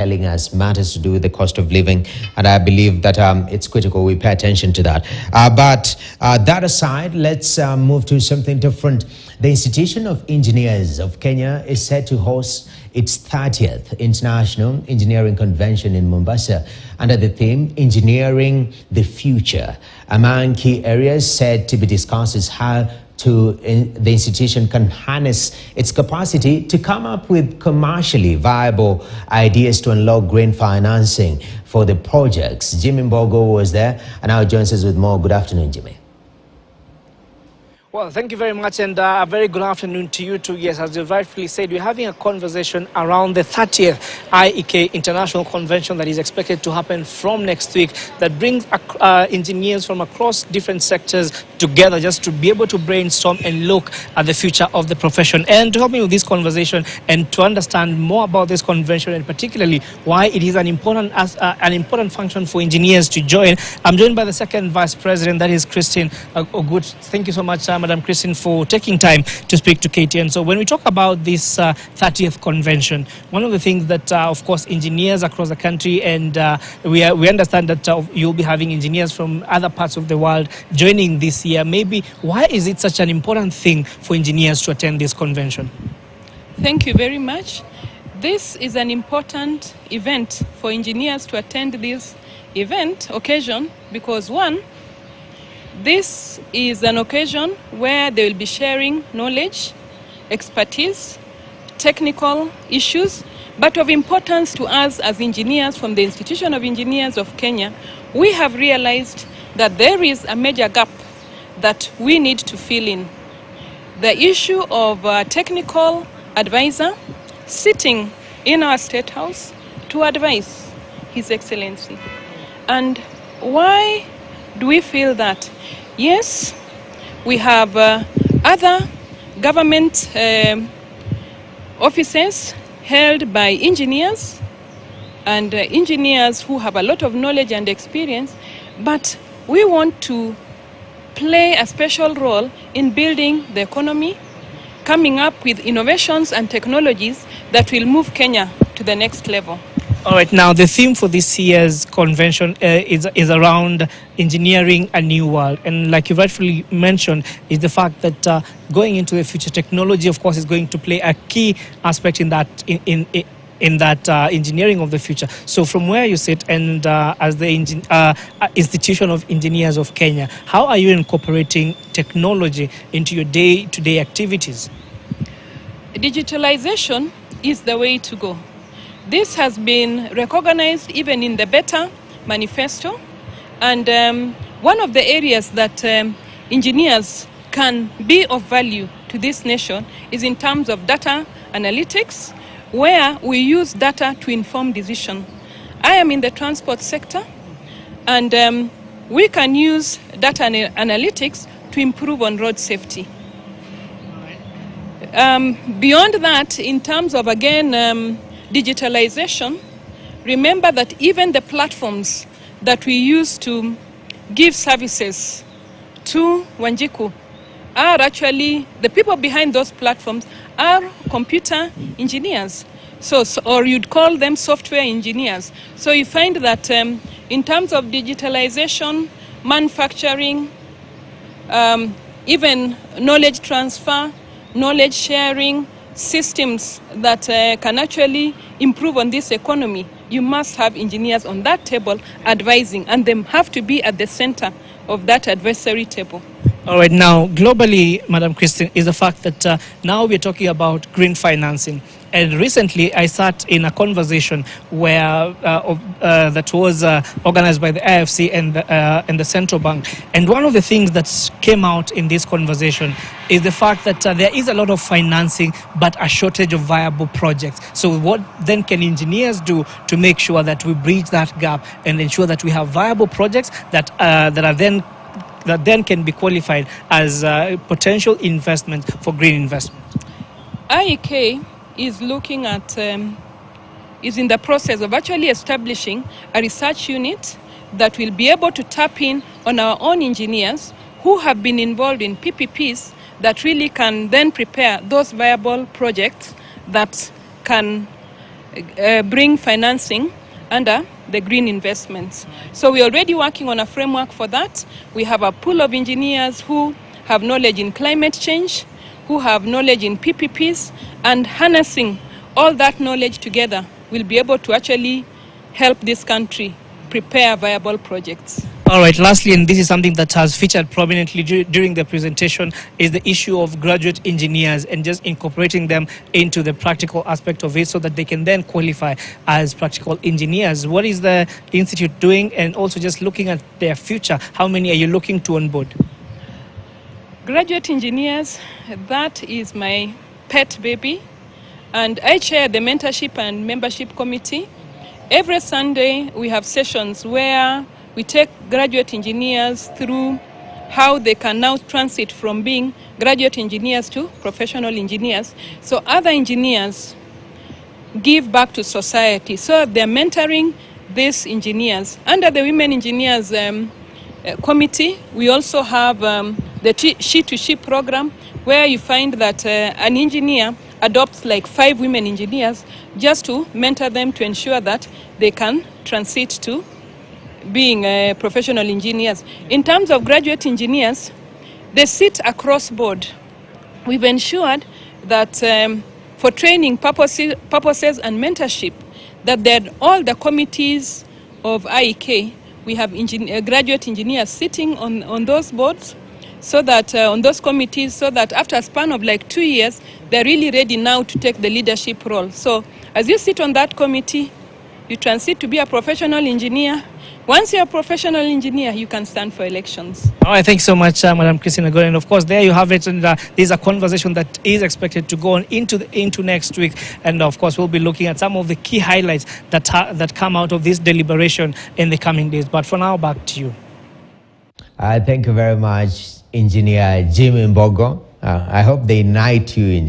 telling us matters to do with the cost of living, and I believe that it's critical we pay attention to that. But that aside, let's move to something different. The Institution of Engineers of Kenya is set to host its 30th International Engineering Convention in Mombasa under the theme Engineering the Future. Among key areas said to be discussed is how the institution can harness its capacity to come up with commercially viable ideas to unlock green financing for the projects. Jimmy Mbogo was there and now joins us with more. Good afternoon, Jimmy. Well, thank you very much, and a very good afternoon to you too. Yes, as you rightfully said, we're having a conversation around the 30th IEK International Convention that is expected to happen from next week, that brings engineers from across different sectors together just to be able to brainstorm and look at the future of the profession. And to help me with this conversation and to understand more about this convention, and particularly why it is an important function for engineers to join, I'm joined by the second Vice President, that is Christine Ogut. Thank you so much, Madam Christine, for taking time to speak to KTN. So when we talk about this 30th convention, one of the things that, of course, engineers across the country, and we understand that you'll be having engineers from other parts of the world joining this year. Maybe why is it such an important thing for engineers to attend this convention? Thank you very much. This is an important event for engineers to attend this occasion because, one, this is an occasion where they will be sharing knowledge, expertise, technical issues, but of importance to us as engineers from the Institution of Engineers of Kenya. We have realized that there is a major gap that we need to fill in. The issue of a technical advisor sitting in our State House to advise His Excellency. And why do we feel that? Yes, we have other government offices held by engineers and engineers who have a lot of knowledge and experience, but we want to play a special role in building the economy, coming up with innovations and technologies that will move Kenya to the next level. All right, now the theme for this year's convention is around engineering a new world. And like you rightfully mentioned, is the fact that going into the future, technology, of course, is going to play a key aspect in that engineering of the future. So from where you sit and as the Institution of Engineers of Kenya, how are you incorporating technology into your day-to-day activities? Digitalization is the way to go. This has been recognized even in the Better Manifesto, and one of the areas that engineers can be of value to this nation is in terms of data analytics, where we use data to inform decision. I am in the transport sector, and we can use data analytics to improve on road safety. Beyond that, in terms of, again, digitalization, remember that even the platforms that we use to give services to Wanjiku are actually, the people behind those platforms are computer engineers. Or you'd call them software engineers. So you find that in terms of digitalization, manufacturing, even knowledge transfer, knowledge sharing, systems that can actually improve on this economy, you must have engineers on that table advising, and they have to be at the center of that advisory table. All right, now globally, Madam Christine, is the fact that now we're talking about green financing. And recently, I sat in a conversation where that was organized by the IFC and the Central Bank. And one of the things that came out in this conversation is the fact that there is a lot of financing, but a shortage of viable projects. So what then can engineers do to make sure that we bridge that gap and ensure that we have viable projects that then can be qualified as potential investment for green investment? IEK is looking at, is in the process of actually establishing a research unit that will be able to tap in on our own engineers who have been involved in PPPs that really can then prepare those viable projects that can bring financing under the green investments. So we're already working on a framework for that. We have a pool of engineers who have knowledge in climate change, who have knowledge in PPPs, and harnessing all that knowledge together will be able to actually help this country prepare viable projects. All right, lastly, and this is something that has featured prominently during the presentation, is the issue of graduate engineers and just incorporating them into the practical aspect of it so that they can then qualify as practical engineers. What is the Institute doing? And also just looking at their future, how many are you looking to onboard? Graduate engineers, that is my pet baby. And I chair the mentorship and membership committee. Every Sunday, we have sessions where we take graduate engineers through how they can now transit from being graduate engineers to professional engineers. So other engineers give back to society. So they're mentoring these engineers. Under the Women Engineers Committee, we also have the She-to-She program, where you find that an engineer adopts like 5 women engineers just to mentor them to ensure that they can transit to being professional engineers. In terms of graduate engineers, they sit across board. We've ensured that for training purposes and mentorship, that all the committees of IEK, we have graduate engineers sitting on those boards, so that on those committees, so that after a span of like 2 years, they're really ready now to take the leadership role. So as you sit on that committee, you transit to be a professional engineer. Once you're a professional engineer, you can stand for elections. All right, thanks so much, Madam Christina Gore. And of course, there you have it. And there's a conversation that is expected to go on into next week. And of course, we'll be looking at some of the key highlights that come out of this deliberation in the coming days. But for now, back to you. Thank you very much, Engineer Jim Mbogo. I hope they knight you, Engineer.